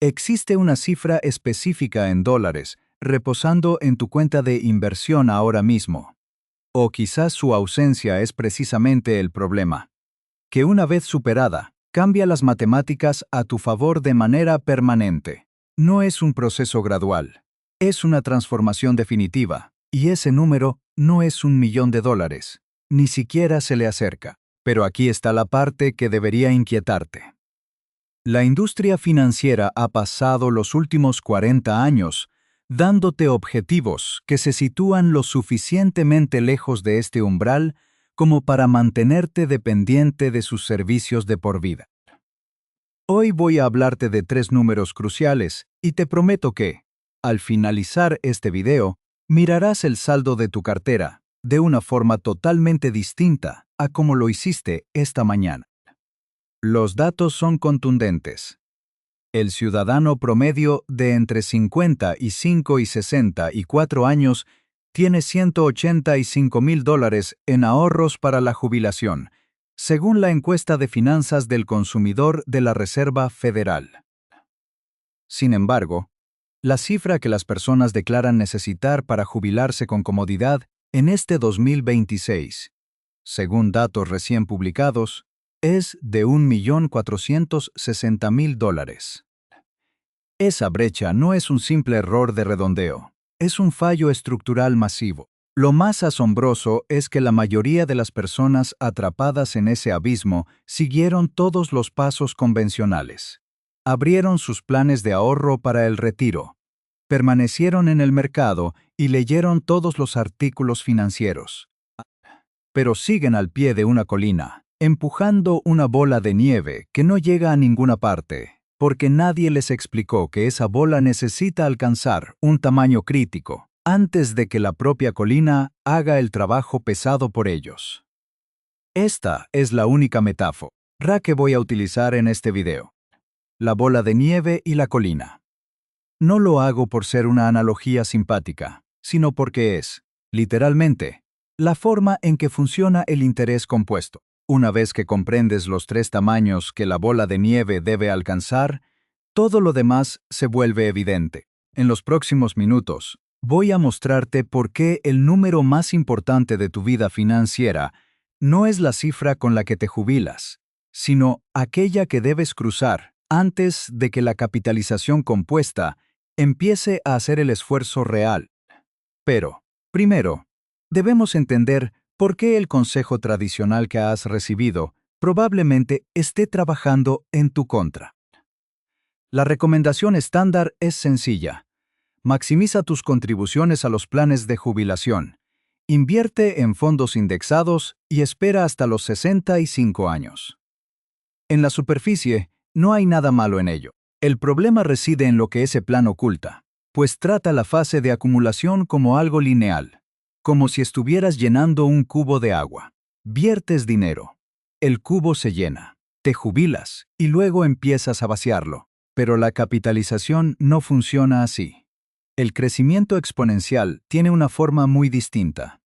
Existe una cifra específica en dólares reposando en tu cuenta de inversión ahora mismo. O quizás su ausencia es precisamente el problema. Que una vez superada, cambia las matemáticas a tu favor de manera permanente. No es un proceso gradual. Es una transformación definitiva. Y ese número no es $1.000.000. Ni siquiera se le acerca. Pero aquí está la parte que debería inquietarte. La industria financiera ha pasado los últimos 40 años dándote objetivos que se sitúan lo suficientemente lejos de este umbral como para mantenerte dependiente de sus servicios de por vida. Hoy voy a hablarte de 3 números cruciales y te prometo que, al finalizar este video, mirarás el saldo de tu cartera de una forma totalmente distinta a como lo hiciste esta mañana. Los datos son contundentes. El ciudadano promedio de entre 55 y 64 años tiene $185.000 en ahorros para la jubilación, según la encuesta de finanzas del consumidor de la Reserva Federal. Sin embargo, la cifra que las personas declaran necesitar para jubilarse con comodidad en este 2026, según datos recién publicados, es de $1.460.000. Esa brecha no es un simple error de redondeo, es un fallo estructural masivo. Lo más asombroso es que la mayoría de las personas atrapadas en ese abismo siguieron todos los pasos convencionales. Abrieron sus planes de ahorro para el retiro, permanecieron en el mercado y leyeron todos los artículos financieros. Pero siguen al pie de una colina, empujando una bola de nieve que no llega a ninguna parte, porque nadie les explicó que esa bola necesita alcanzar un tamaño crítico antes de que la propia colina haga el trabajo pesado por ellos. Esta es la única metáfora que voy a utilizar en este video. La bola de nieve y la colina. No lo hago por ser una analogía simpática, sino porque es, literalmente, la forma en que funciona el interés compuesto. Una vez que comprendes los 3 tamaños que la bola de nieve debe alcanzar, todo lo demás se vuelve evidente. En los próximos minutos, voy a mostrarte por qué el número más importante de tu vida financiera no es la cifra con la que te jubilas, sino aquella que debes cruzar antes de que la capitalización compuesta empiece a hacer el esfuerzo real. Pero, primero, debemos entender por qué el consejo tradicional que has recibido probablemente esté trabajando en tu contra. La recomendación estándar es sencilla. Maximiza tus contribuciones a los planes de jubilación. Invierte en fondos indexados y espera hasta los 65 años. En la superficie, no hay nada malo en ello. El problema reside en lo que ese plan oculta, pues trata la fase de acumulación como algo lineal, como si estuvieras llenando un cubo de agua. Viertes dinero. El cubo se llena. Te jubilas y luego empiezas a vaciarlo. Pero la capitalización no funciona así. El crecimiento exponencial tiene una forma muy distinta.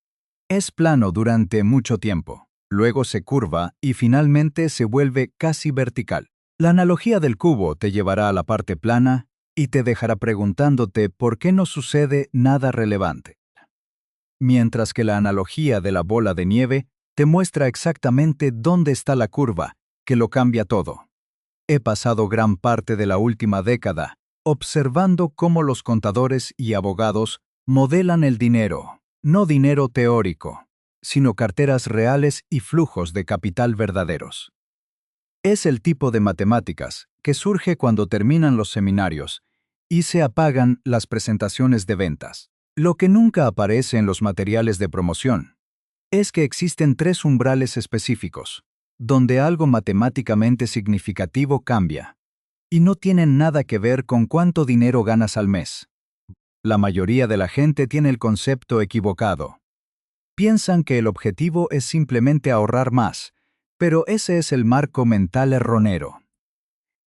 Es plano durante mucho tiempo, luego se curva y finalmente se vuelve casi vertical. La analogía del cubo te llevará a la parte plana y te dejará preguntándote por qué no sucede nada relevante. Mientras que la analogía de la bola de nieve te muestra exactamente dónde está la curva, que lo cambia todo. He pasado gran parte de la última década observando cómo los contadores y abogados modelan el dinero, no dinero teórico, sino carteras reales y flujos de capital verdaderos. Es el tipo de matemáticas que surge cuando terminan los seminarios y se apagan las presentaciones de ventas. Lo que nunca aparece en los materiales de promoción es que existen 3 umbrales específicos, donde algo matemáticamente significativo cambia, y no tienen nada que ver con cuánto dinero ganas al mes. La mayoría de la gente tiene el concepto equivocado. Piensan que el objetivo es simplemente ahorrar más, pero ese es el marco mental erróneo.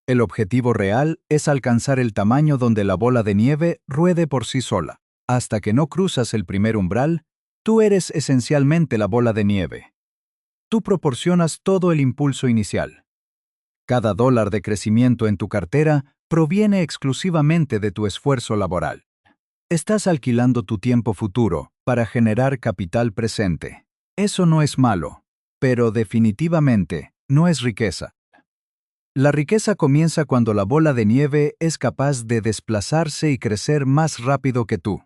El objetivo real es alcanzar el tamaño donde la bola de nieve ruede por sí sola. Hasta que no cruzas el primer umbral, tú eres esencialmente la bola de nieve. Tú proporcionas todo el impulso inicial. Cada dólar de crecimiento en tu cartera proviene exclusivamente de tu esfuerzo laboral. Estás alquilando tu tiempo futuro para generar capital presente. Eso no es malo, pero definitivamente no es riqueza. La riqueza comienza cuando la bola de nieve es capaz de desplazarse y crecer más rápido que tú.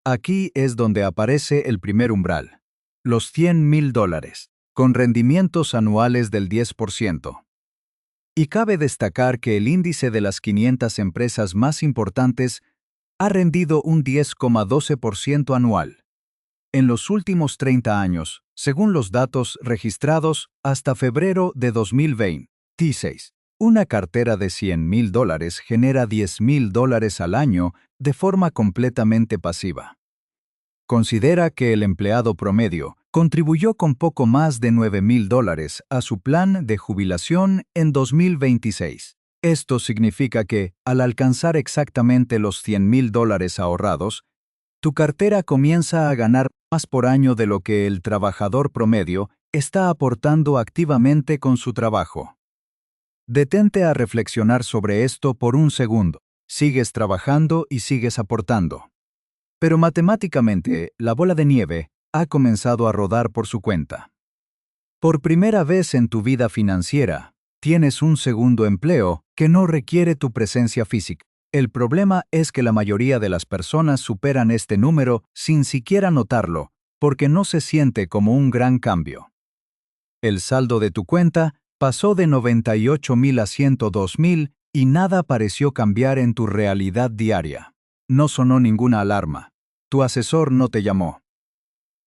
Aquí es donde aparece el primer umbral, los $100,000, con rendimientos anuales del 10%. Y cabe destacar que el índice de las 500 empresas más importantes ha rendido un 10,12% anual. En los últimos 30 años, según los datos registrados hasta febrero de 2026, una cartera de $100,000 genera $10,000 al año de forma completamente pasiva. Considera que el empleado promedio contribuyó con poco más de $9,000 a su plan de jubilación en 2026. Esto significa que, al alcanzar exactamente los $100,000 ahorrados, tu cartera comienza a ganar más por año de lo que el trabajador promedio está aportando activamente con su trabajo. Detente a reflexionar sobre esto por un segundo. Sigues trabajando y sigues aportando. Pero matemáticamente, la bola de nieve ha comenzado a rodar por su cuenta. Por primera vez en tu vida financiera, tienes un segundo empleo que no requiere tu presencia física. El problema es que la mayoría de las personas superan este número sin siquiera notarlo, porque no se siente como un gran cambio. El saldo de tu cuenta pasó de 98,000 a 102,000 y nada pareció cambiar en tu realidad diaria. No sonó ninguna alarma. Tu asesor no te llamó.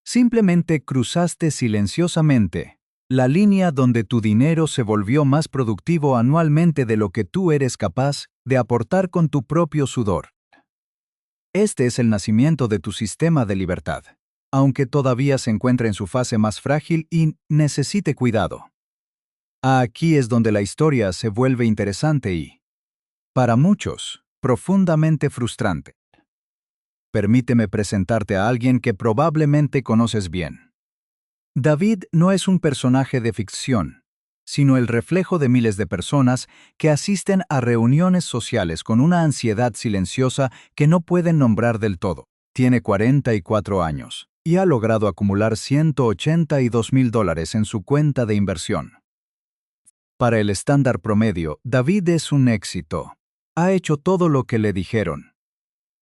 Simplemente cruzaste silenciosamente la línea donde tu dinero se volvió más productivo anualmente de lo que tú eres capaz de aportar con tu propio sudor. Este es el nacimiento de tu sistema de libertad, aunque todavía se encuentra en su fase más frágil y necesite cuidado. Aquí es donde la historia se vuelve interesante y, para muchos, profundamente frustrante. Permíteme presentarte a alguien que probablemente conoces bien. David no es un personaje de ficción, sino el reflejo de miles de personas que asisten a reuniones sociales con una ansiedad silenciosa que no pueden nombrar del todo. Tiene 44 años y ha logrado acumular $182,000 en su cuenta de inversión. Para el estándar promedio, David es un éxito. Ha hecho todo lo que le dijeron.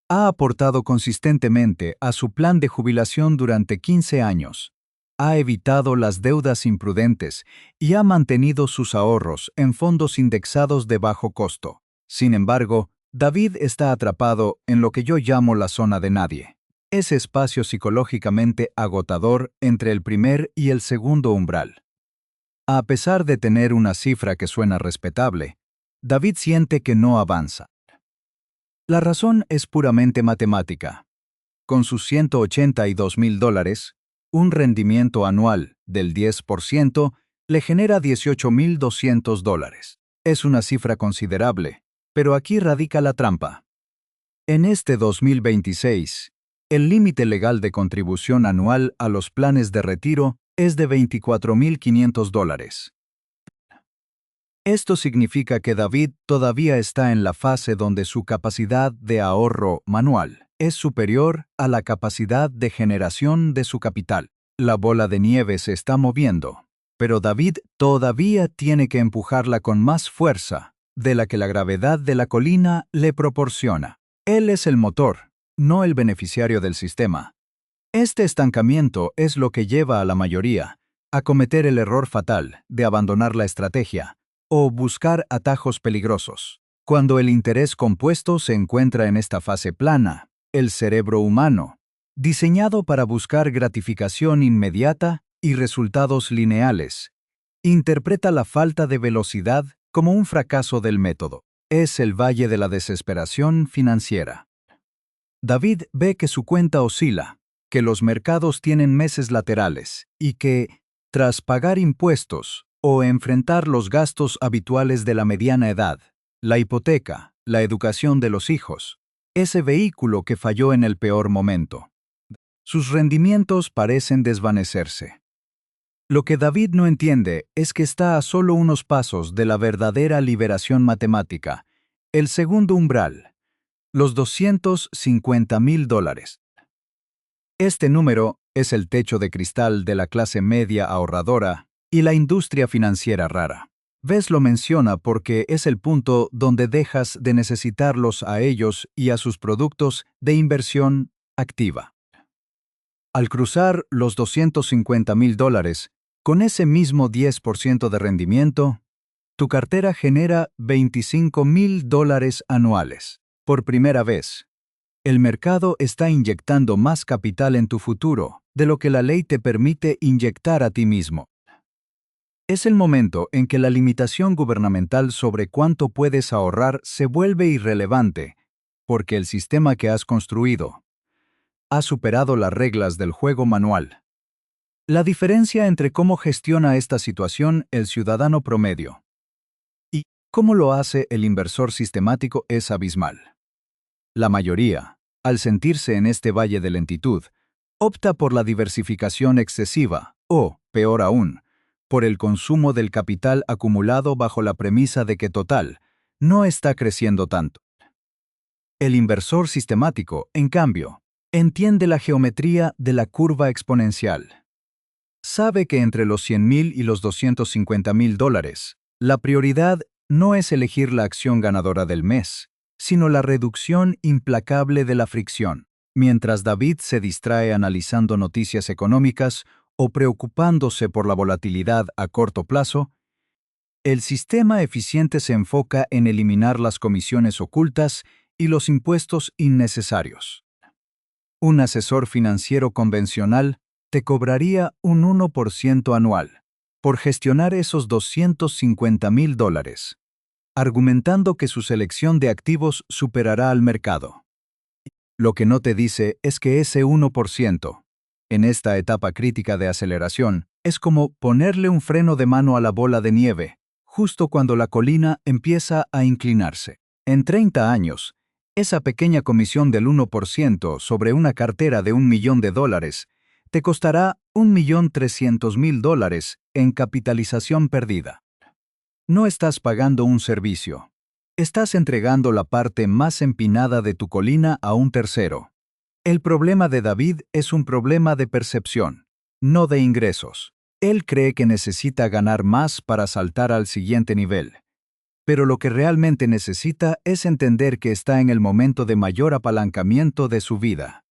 Ha aportado consistentemente a su plan de jubilación durante 15 años. Ha evitado las deudas imprudentes y ha mantenido sus ahorros en fondos indexados de bajo costo. Sin embargo, David está atrapado en lo que yo llamo la zona de nadie. Ese espacio psicológicamente agotador entre el primer y el segundo umbral. A pesar de tener una cifra que suena respetable, David siente que no avanza. La razón es puramente matemática. Con sus $182,000, un rendimiento anual del 10% le genera $18,200. Es una cifra considerable, pero aquí radica la trampa. En este 2026, el límite legal de contribución anual a los planes de retiro es de $24,500. Esto significa que David todavía está en la fase donde su capacidad de ahorro manual es superior a la capacidad de generación de su capital. La bola de nieve se está moviendo, pero David todavía tiene que empujarla con más fuerza de la que la gravedad de la colina le proporciona. Él es el motor, no el beneficiario del sistema. Este estancamiento es lo que lleva a la mayoría a cometer el error fatal de abandonar la estrategia o buscar atajos peligrosos. Cuando el interés compuesto se encuentra en esta fase plana, el cerebro humano, diseñado para buscar gratificación inmediata y resultados lineales, interpreta la falta de velocidad como un fracaso del método. Es el valle de la desesperación financiera. David ve que su cuenta oscila, que los mercados tienen meses laterales y que, tras pagar impuestos o enfrentar los gastos habituales de la mediana edad, la hipoteca, la educación de los hijos, ese vehículo que falló en el peor momento, sus rendimientos parecen desvanecerse. Lo que David no entiende es que está a solo unos pasos de la verdadera liberación matemática El segundo umbral, los $250,000. Este número es el techo de cristal de la clase media ahorradora y la industria financiera rara. Ves lo menciona porque es el punto donde dejas de necesitarlos a ellos y a sus productos de inversión activa. Al cruzar los $250,000, con ese mismo 10% de rendimiento, tu cartera genera $25,000 anuales. Por primera vez, el mercado está inyectando más capital en tu futuro de lo que la ley te permite inyectar a ti mismo. Es el momento en que la limitación gubernamental sobre cuánto puedes ahorrar se vuelve irrelevante, porque el sistema que has construido ha superado las reglas del juego manual. La diferencia entre cómo gestiona esta situación el ciudadano promedio y cómo lo hace el inversor sistemático es abismal. La mayoría, al sentirse en este valle de lentitud, opta por la diversificación excesiva o, peor aún, por el consumo del capital acumulado bajo la premisa de que total no está creciendo tanto. El inversor sistemático, en cambio, entiende la geometría de la curva exponencial. Sabe que entre los $100,000 y los $250,000, la prioridad no es elegir la acción ganadora del mes, sino la reducción implacable de la fricción. Mientras David se distrae analizando noticias económicas o preocupándose por la volatilidad a corto plazo, el sistema eficiente se enfoca en eliminar las comisiones ocultas y los impuestos innecesarios. Un asesor financiero convencional te cobraría un 1% anual por gestionar esos $250,000, argumentando que su selección de activos superará al mercado. Lo que no te dice es que ese 1%, en esta etapa crítica de aceleración, es como ponerle un freno de mano a la bola de nieve, justo cuando la colina empieza a inclinarse. En 30 años, esa pequeña comisión del 1% sobre una cartera de $1,000,000 te costará $1,300,000 en capitalización perdida. No estás pagando un servicio. Estás entregando la parte más empinada de tu colina a un tercero. El problema de David es un problema de percepción, no de ingresos. Él cree que necesita ganar más para saltar al siguiente nivel. Pero lo que realmente necesita es entender que está en el momento de mayor apalancamiento de su vida.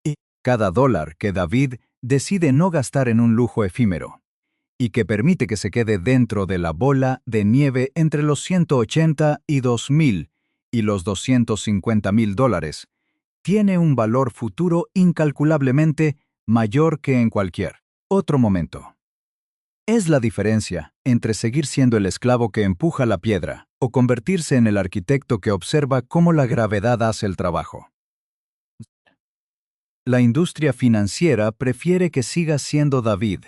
Y cada dólar que David decide no gastar en un lujo efímero, y que permite que se quede dentro de la bola de nieve entre los 180 y 2,000 y los $250,000, tiene un valor futuro incalculablemente mayor que en cualquier otro momento. Es la diferencia entre seguir siendo el esclavo que empuja la piedra o convertirse en el arquitecto que observa cómo la gravedad hace el trabajo. La industria financiera prefiere que sigas siendo David,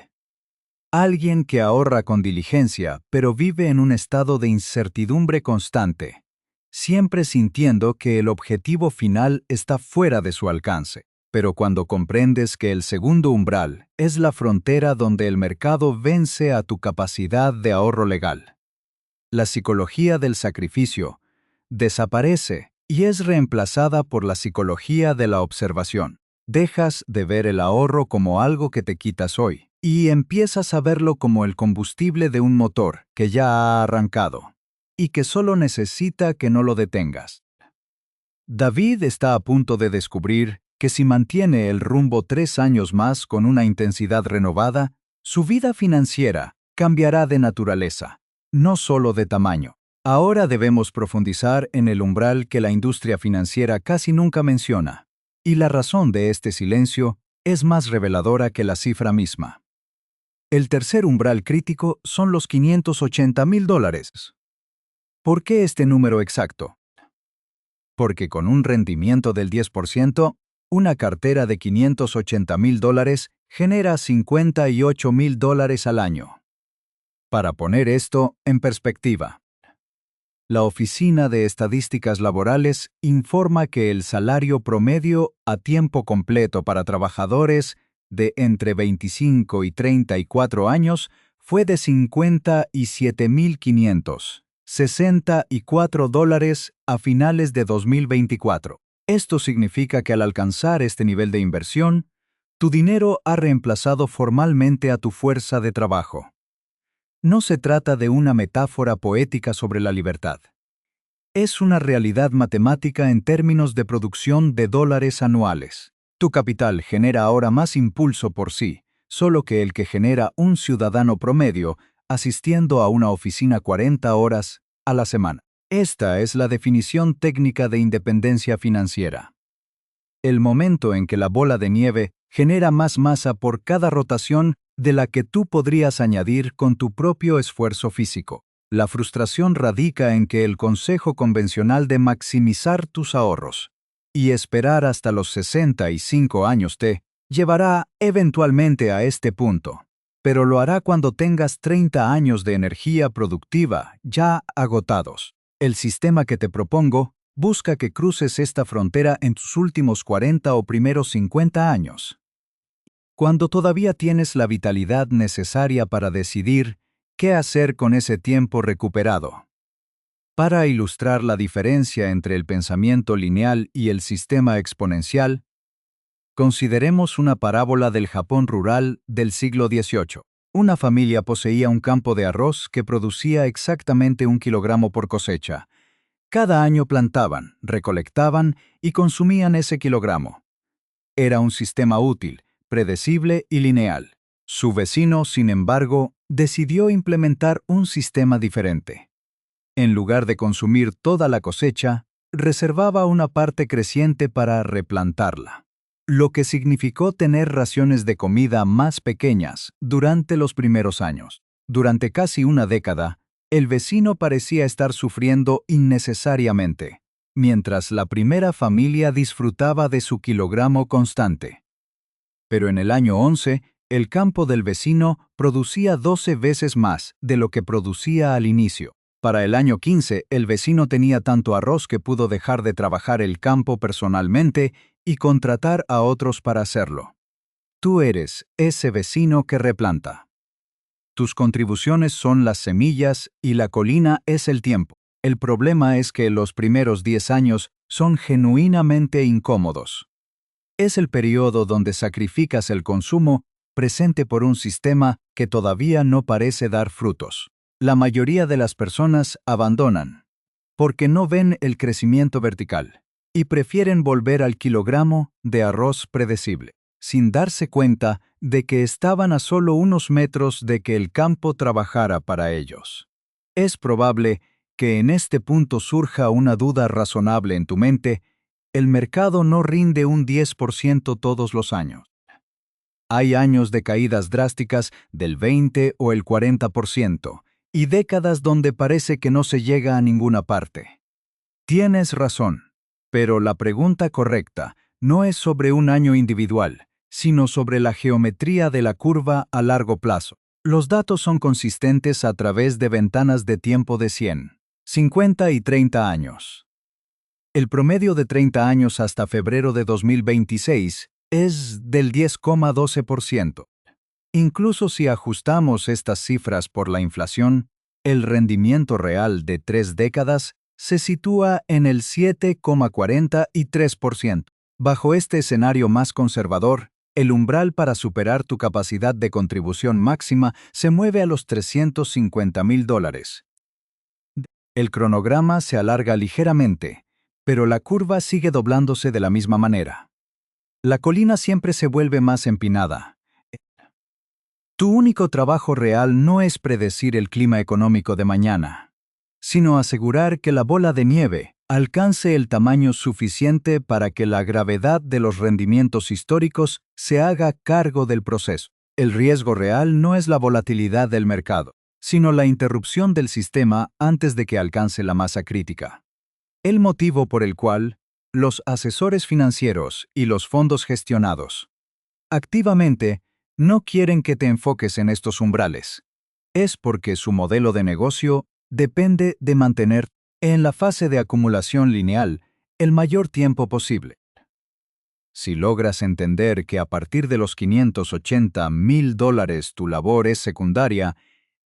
alguien que ahorra con diligencia, pero vive en un estado de incertidumbre constante, siempre sintiendo que el objetivo final está fuera de su alcance. Pero cuando comprendes que el segundo umbral es la frontera donde el mercado vence a tu capacidad de ahorro legal, la psicología del sacrificio desaparece y es reemplazada por la psicología de la observación. Dejas de ver el ahorro como algo que te quitas hoy y empiezas a verlo como el combustible de un motor que ya ha arrancado y que solo necesita que no lo detengas. David está a punto de descubrir que si mantiene el rumbo 3 años más con una intensidad renovada, su vida financiera cambiará de naturaleza, no solo de tamaño. Ahora debemos profundizar en el umbral que la industria financiera casi nunca menciona, y la razón de este silencio es más reveladora que la cifra misma. El tercer umbral crítico son los $580,000. ¿Por qué este número exacto? Porque con un rendimiento del 10%, una cartera de $580,000 genera $58,000 al año. Para poner esto en perspectiva, la Oficina de Estadísticas Laborales informa que el salario promedio a tiempo completo para trabajadores de entre 25 y 34 años fue de $57,500. $64 a finales de 2024. Esto significa que al alcanzar este nivel de inversión, tu dinero ha reemplazado formalmente a tu fuerza de trabajo. No se trata de una metáfora poética sobre la libertad. Es una realidad matemática en términos de producción de dólares anuales. Tu capital genera ahora más impulso por sí, solo que el que genera un ciudadano promedio asistiendo a una oficina 40 horas a la semana. Esta es la definición técnica de independencia financiera. El momento en que la bola de nieve genera más masa por cada rotación de la que tú podrías añadir con tu propio esfuerzo físico. La frustración radica en que el consejo convencional de maximizar tus ahorros y esperar hasta los 65 años te llevará eventualmente a este punto, pero lo hará cuando tengas 30 años de energía productiva ya agotados. El sistema que te propongo busca que cruces esta frontera en tus últimos 40 o primeros 50 años, cuando todavía tienes la vitalidad necesaria para decidir qué hacer con ese tiempo recuperado. Para ilustrar la diferencia entre el pensamiento lineal y el sistema exponencial, consideremos una parábola del Japón rural del siglo XVIII. Una familia poseía un campo de arroz que producía exactamente 1 kilogramo por cosecha. Cada año plantaban, recolectaban y consumían ese kilogramo. Era un sistema útil, predecible y lineal. Su vecino, sin embargo, decidió implementar un sistema diferente. En lugar de consumir toda la cosecha, reservaba una parte creciente para replantarla, lo que significó tener raciones de comida más pequeñas durante los primeros años. Durante casi una década, el vecino parecía estar sufriendo innecesariamente, mientras la primera familia disfrutaba de su kilogramo constante. Pero en el año 11, el campo del vecino producía 12 veces más de lo que producía al inicio. Para el año 15, el vecino tenía tanto arroz que pudo dejar de trabajar el campo personalmente y contratar a otros para hacerlo. Tú eres ese vecino que replanta. Tus contribuciones son las semillas y la colina es el tiempo. El problema es que los primeros 10 años son genuinamente incómodos. Es el periodo donde sacrificas el consumo presente por un sistema que todavía no parece dar frutos. La mayoría de las personas abandonan porque no ven el crecimiento vertical y prefieren volver al kilogramo de arroz predecible, sin darse cuenta de que estaban a solo unos metros de que el campo trabajara para ellos. Es probable que en este punto surja una duda razonable en tu mente: el mercado no rinde un 10% todos los años. Hay años de caídas drásticas del 20 o el 40%, y décadas donde parece que no se llega a ninguna parte. Tienes razón, pero la pregunta correcta no es sobre un año individual, sino sobre la geometría de la curva a largo plazo. Los datos son consistentes a través de ventanas de tiempo de 100, 50 y 30 años. El promedio de 30 años hasta febrero de 2026 es del 10,12%. Incluso si ajustamos estas cifras por la inflación, el rendimiento real de 3 décadas se sitúa en el 7,43%. Bajo este escenario más conservador, el umbral para superar tu capacidad de contribución máxima se mueve a los $350,000. El cronograma se alarga ligeramente, pero la curva sigue doblándose de la misma manera. La colina siempre se vuelve más empinada. Tu único trabajo real no es predecir el clima económico de mañana, sino asegurar que la bola de nieve alcance el tamaño suficiente para que la gravedad de los rendimientos históricos se haga cargo del proceso. El riesgo real no es la volatilidad del mercado, sino la interrupción del sistema antes de que alcance la masa crítica. El motivo por el cual los asesores financieros y los fondos gestionados activamente no quieren que te enfoques en estos umbrales es porque su modelo de negocio depende de mantener en la fase de acumulación lineal el mayor tiempo posible. Si logras entender que a partir de los $580,000 tu labor es secundaria,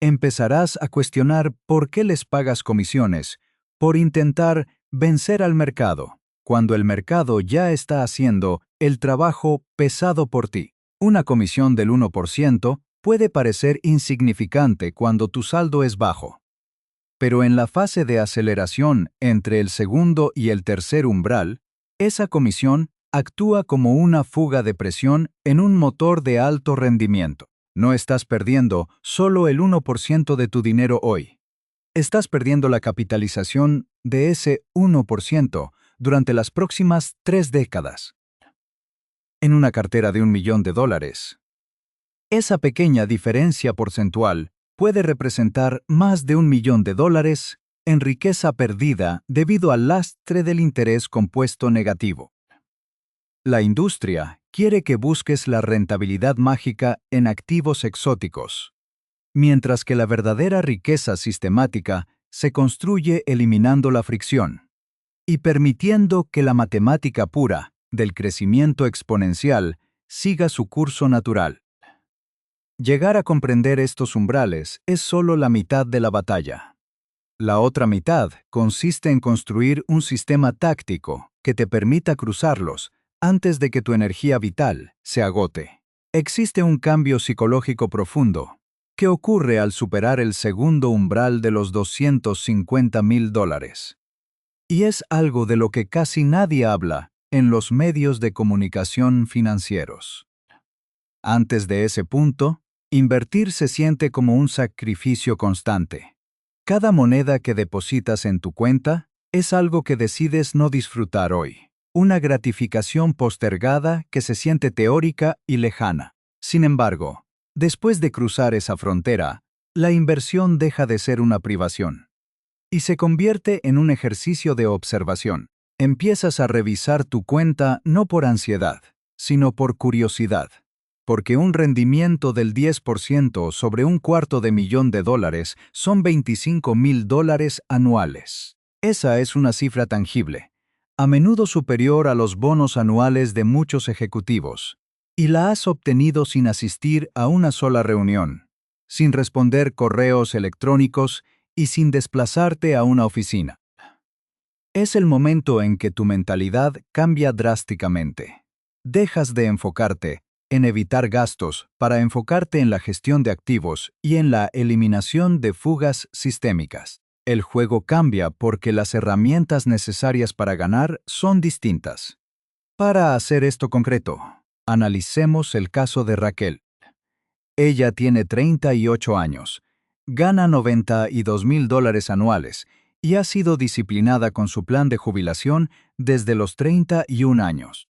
Empezarás a cuestionar por qué les pagas comisiones, por intentar vencer al mercado, cuando el mercado ya está haciendo el trabajo pesado por ti. Una comisión del 1% puede parecer insignificante cuando tu saldo es bajo. Pero en la fase de aceleración entre el segundo y el tercer umbral, esa comisión actúa como una fuga de presión en un motor de alto rendimiento. No estás perdiendo solo el 1% de tu dinero hoy. Estás perdiendo la capitalización de ese 1% durante las próximas 3 décadas. En una cartera de $1.000.000, esa pequeña diferencia porcentual puede representar más de $1.000.000 en riqueza perdida debido al lastre del interés compuesto negativo. La industria quiere que busques la rentabilidad mágica en activos exóticos, mientras que la verdadera riqueza sistemática se construye eliminando la fricción y permitiendo que la matemática pura del crecimiento exponencial siga su curso natural. Llegar a comprender estos umbrales es solo la mitad de la batalla. La otra mitad consiste en construir un sistema táctico que te permita cruzarlos antes de que tu energía vital se agote. Existe un cambio psicológico profundo que ocurre al superar el segundo umbral de los $250.000. Y es algo de lo que casi nadie habla en los medios de comunicación financieros. Antes de ese punto, invertir se siente como un sacrificio constante. Cada moneda que depositas en tu cuenta es algo que decides no disfrutar hoy. Una gratificación postergada que se siente teórica y lejana. Sin embargo, después de cruzar esa frontera, la inversión deja de ser una privación y se convierte en un ejercicio de observación. Empiezas a revisar tu cuenta no por ansiedad, sino por curiosidad. Porque un rendimiento del 10% sobre $250.000 son $25.000 anuales. Esa es una cifra tangible, a menudo superior a los bonos anuales de muchos ejecutivos, y la has obtenido sin asistir a una sola reunión, sin responder correos electrónicos y sin desplazarte a una oficina. Es el momento en que tu mentalidad cambia drásticamente. Dejas de enfocarte en evitar gastos para enfocarte en la gestión de activos y en la eliminación de fugas sistémicas. El juego cambia porque las herramientas necesarias para ganar son distintas. Para hacer esto concreto, analicemos el caso de Raquel. Ella tiene 38 años, gana $92.000 anuales y ha sido disciplinada con su plan de jubilación desde los 31 años.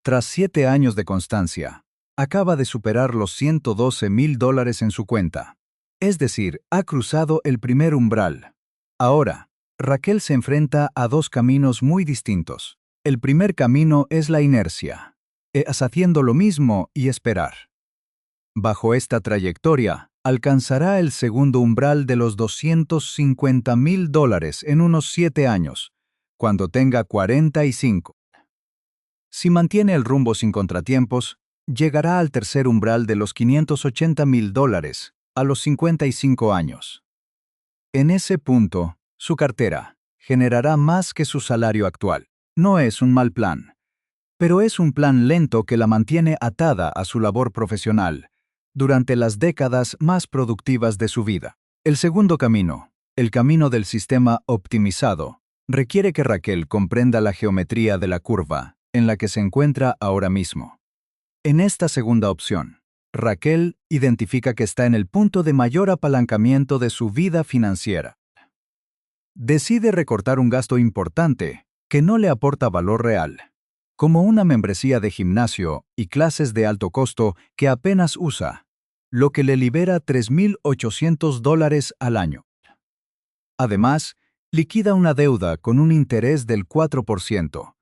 Tras 7 años de constancia, acaba de superar los $112.000 en su cuenta. Es decir, ha cruzado el primer umbral. Ahora, Raquel se enfrenta a dos caminos muy distintos. El primer camino es la inercia, haciendo lo mismo y esperar. Bajo esta trayectoria, alcanzará el segundo umbral de los $250.000 en unos 7 años, cuando tenga 45. Si mantiene el rumbo sin contratiempos, llegará al tercer umbral de los $580.000 a los 55 años. En ese punto, su cartera generará más que su salario actual. No es un mal plan, pero es un plan lento que la mantiene atada a su labor profesional durante las décadas más productivas de su vida. El segundo camino, el camino del sistema optimizado, requiere que Raquel comprenda la geometría de la curva en la que se encuentra ahora mismo. En esta segunda opción, Raquel identifica que está en el punto de mayor apalancamiento de su vida financiera. Decide recortar un gasto importante que no le aporta valor real, como una membresía de gimnasio y clases de alto costo que apenas usa, lo que le libera $3.800 al año. Además, liquida una deuda con un interés del 4%,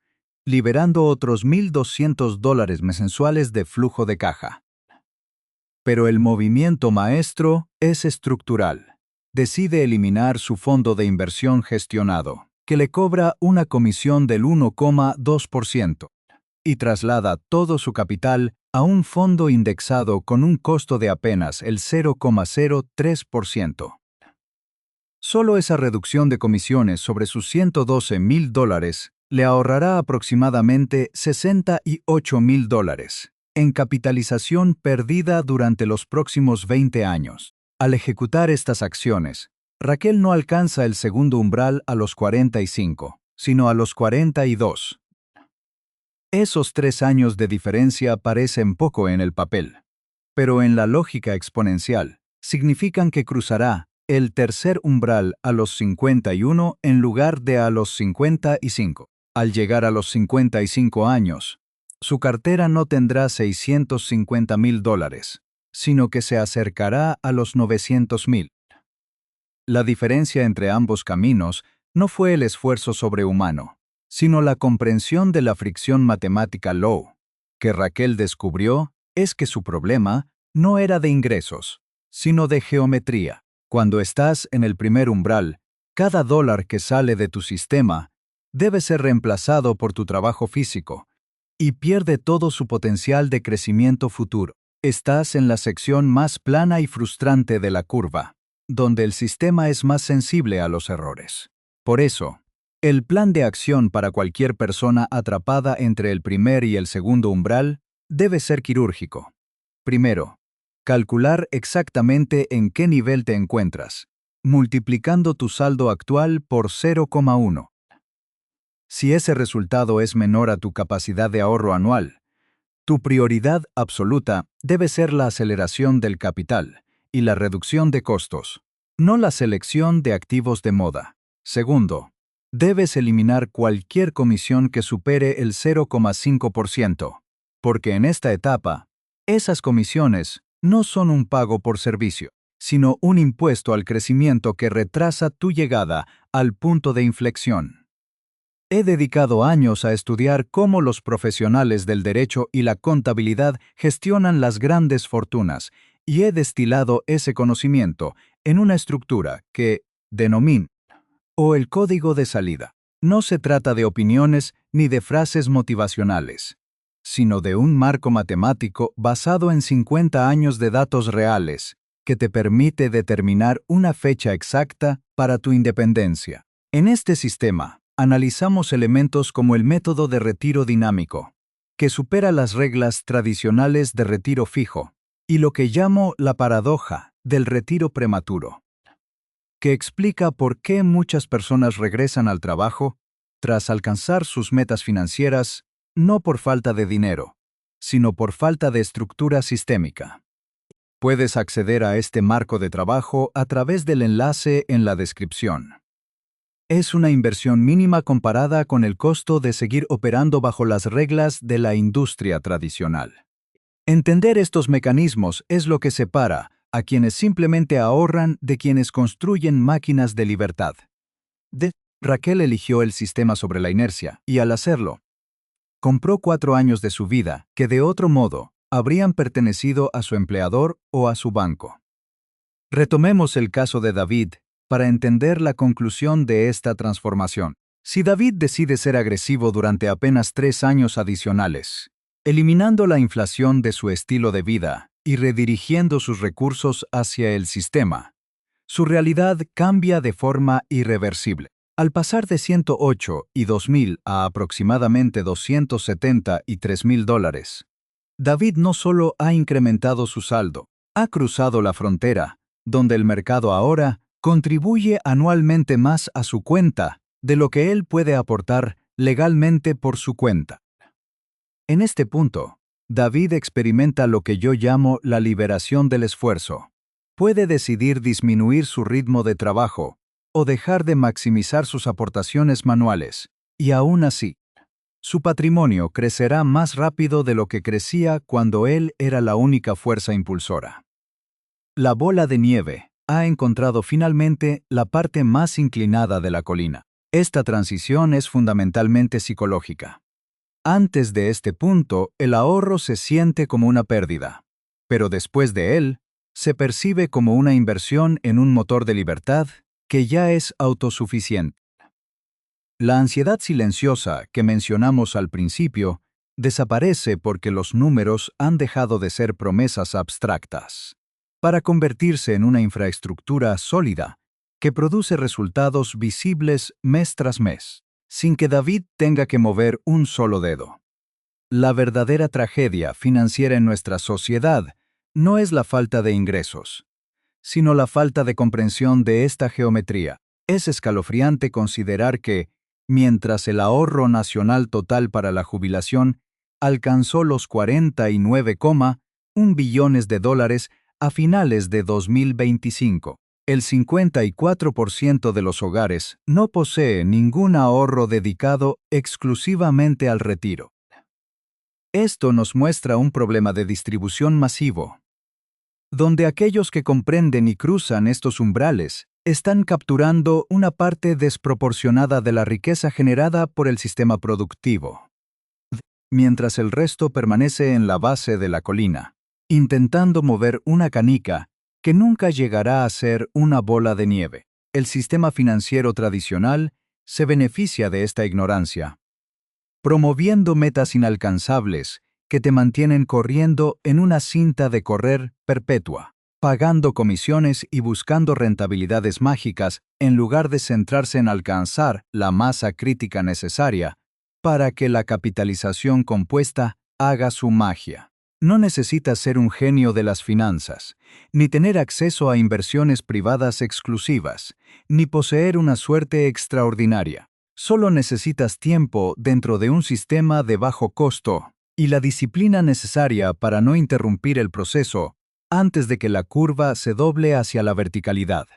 liberando otros $1.200 mensuales de flujo de caja. Pero el movimiento maestro es estructural. Decide eliminar su fondo de inversión gestionado, que le cobra una comisión del 1,2%, y traslada todo su capital a un fondo indexado con un costo de apenas el 0,03%. Solo esa reducción de comisiones sobre sus $112,000 le ahorrará aproximadamente $68,000 en capitalización perdida durante los próximos 20 años. Al ejecutar estas acciones, Raquel no alcanza el segundo umbral a los 45, sino a los 42. Esos 3 años de diferencia parecen poco en el papel, pero en la lógica exponencial significan que cruzará el tercer umbral a los 51 en lugar de a los 55. Al llegar a los 55 años, su cartera no tendrá $650,000, sino que se acercará a los 900,000. La diferencia entre ambos caminos no fue el esfuerzo sobrehumano, sino la comprensión de la fricción matemática Low. Que Raquel descubrió es que su problema no era de ingresos, sino de geometría. Cuando estás en el primer umbral, cada dólar que sale de tu sistema debe ser reemplazado por tu trabajo físico y pierde todo su potencial de crecimiento futuro. Estás en la sección más plana y frustrante de la curva, donde el sistema es más sensible a los errores. Por eso, el plan de acción para cualquier persona atrapada entre el primer y el segundo umbral debe ser quirúrgico. Primero, calcular exactamente en qué nivel te encuentras, multiplicando tu saldo actual por 0,1. Si ese resultado es menor a tu capacidad de ahorro anual, tu prioridad absoluta debe ser la aceleración del capital y la reducción de costos, no la selección de activos de moda. Segundo, debes eliminar cualquier comisión que supere el 0,5%, porque en esta etapa, esas comisiones no son un pago por servicio, sino un impuesto al crecimiento que retrasa tu llegada al punto de inflexión. He dedicado años a estudiar cómo los profesionales del derecho y la contabilidad gestionan las grandes fortunas, y he destilado ese conocimiento en una estructura que denomino o el código de salida. No se trata de opiniones ni de frases motivacionales, sino de un marco matemático basado en 50 años de datos reales que te permite determinar una fecha exacta para tu independencia. En este sistema, analizamos elementos como el método de retiro dinámico, que supera las reglas tradicionales de retiro fijo, y lo que llamo la paradoja del retiro prematuro, que explica por qué muchas personas regresan al trabajo tras alcanzar sus metas financieras, no por falta de dinero, sino por falta de estructura sistémica. Puedes acceder a este marco de trabajo a través del enlace en la descripción. Es una inversión mínima comparada con el costo de seguir operando bajo las reglas de la industria tradicional. Entender estos mecanismos es lo que separa a quienes simplemente ahorran de quienes construyen máquinas de libertad. Raquel eligió el sistema sobre la inercia, y al hacerlo, compró 4 años de su vida que de otro modo habrían pertenecido a su empleador o a su banco. Retomemos el caso de David para entender la conclusión de esta transformación. Si David decide ser agresivo durante apenas 3 años adicionales, eliminando la inflación de su estilo de vida y redirigiendo sus recursos hacia el sistema, su realidad cambia de forma irreversible. Al pasar de $108,000 a aproximadamente $273,000, David no solo ha incrementado su saldo, ha cruzado la frontera, donde el mercado ahora contribuye anualmente más a su cuenta de lo que él puede aportar legalmente por su cuenta. En este punto, David experimenta lo que yo llamo la liberación del esfuerzo. Puede decidir disminuir su ritmo de trabajo o dejar de maximizar sus aportaciones manuales, y aún así, su patrimonio crecerá más rápido de lo que crecía cuando él era la única fuerza impulsora. La bola de nieve ha encontrado finalmente la parte más inclinada de la colina. Esta transición es fundamentalmente psicológica. Antes de este punto, el ahorro se siente como una pérdida, pero después de él, se percibe como una inversión en un motor de libertad que ya es autosuficiente. La ansiedad silenciosa que mencionamos al principio desaparece porque los números han dejado de ser promesas abstractas, para convertirse en una infraestructura sólida que produce resultados visibles mes tras mes, sin que David tenga que mover un solo dedo. La verdadera tragedia financiera en nuestra sociedad no es la falta de ingresos, sino la falta de comprensión de esta geometría. Es escalofriante considerar que, mientras el ahorro nacional total para la jubilación alcanzó los 49,1 billones de dólares a finales de 2025, el 54% de los hogares no posee ningún ahorro dedicado exclusivamente al retiro. Esto nos muestra un problema de distribución masivo, donde aquellos que comprenden y cruzan estos umbrales están capturando una parte desproporcionada de la riqueza generada por el sistema productivo, mientras el resto permanece en la base de la colina, intentando mover una canica que nunca llegará a ser una bola de nieve. El sistema financiero tradicional se beneficia de esta ignorancia, promoviendo metas inalcanzables que te mantienen corriendo en una cinta de correr perpetua, pagando comisiones y buscando rentabilidades mágicas en lugar de centrarse en alcanzar la masa crítica necesaria para que la capitalización compuesta haga su magia. No necesitas ser un genio de las finanzas, ni tener acceso a inversiones privadas exclusivas, ni poseer una suerte extraordinaria. Solo necesitas tiempo dentro de un sistema de bajo costo y la disciplina necesaria para no interrumpir el proceso antes de que la curva se doble hacia la verticalidad.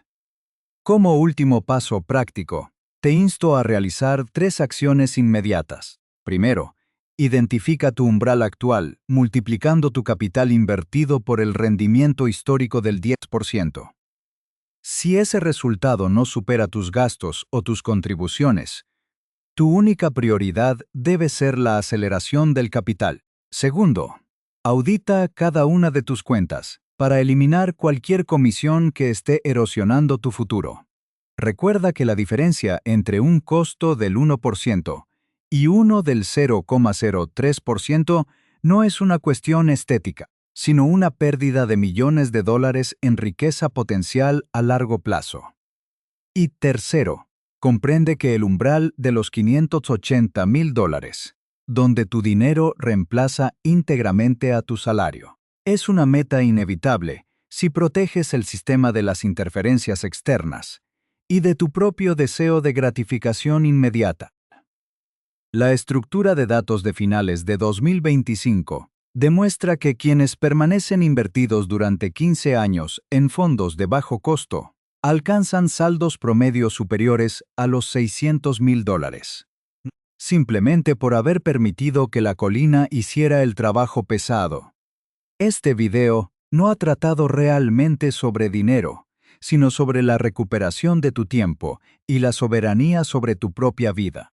Como último paso práctico, te insto a realizar 3 acciones inmediatas. Primero, identifica tu umbral actual, multiplicando tu capital invertido por el rendimiento histórico del 10%. Si ese resultado no supera tus gastos o tus contribuciones, tu única prioridad debe ser la aceleración del capital. Segundo, audita cada una de tus cuentas para eliminar cualquier comisión que esté erosionando tu futuro. Recuerda que la diferencia entre un costo del 1% y uno del 0,03% no es una cuestión estética, sino una pérdida de millones de dólares en riqueza potencial a largo plazo. Y tercero, comprende que el umbral de los $580,000, donde tu dinero reemplaza íntegramente a tu salario, es una meta inevitable si proteges el sistema de las interferencias externas y de tu propio deseo de gratificación inmediata. La estructura de datos de finales de 2025 demuestra que quienes permanecen invertidos durante 15 años en fondos de bajo costo alcanzan saldos promedios superiores a los $600,000, simplemente por haber permitido que la colina hiciera el trabajo pesado. Este video no ha tratado realmente sobre dinero, sino sobre la recuperación de tu tiempo y la soberanía sobre tu propia vida.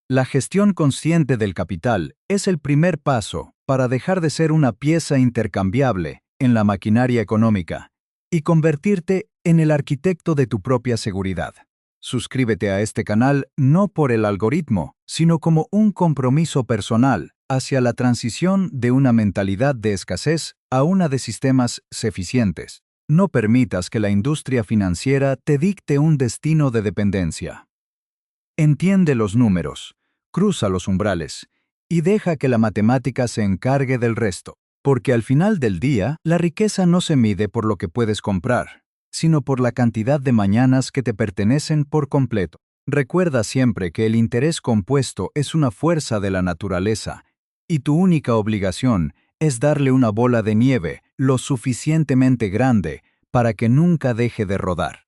La gestión consciente del capital es el primer paso para dejar de ser una pieza intercambiable en la maquinaria económica y convertirte en el arquitecto de tu propia seguridad. Suscríbete a este canal no por el algoritmo, sino como un compromiso personal hacia la transición de una mentalidad de escasez a una de sistemas eficientes. No permitas que la industria financiera te dicte un destino de dependencia. Entiende los números, cruza los umbrales y deja que la matemática se encargue del resto, porque al final del día, la riqueza no se mide por lo que puedes comprar, sino por la cantidad de mañanas que te pertenecen por completo. Recuerda siempre que el interés compuesto es una fuerza de la naturaleza y tu única obligación es darle una bola de nieve lo suficientemente grande para que nunca deje de rodar.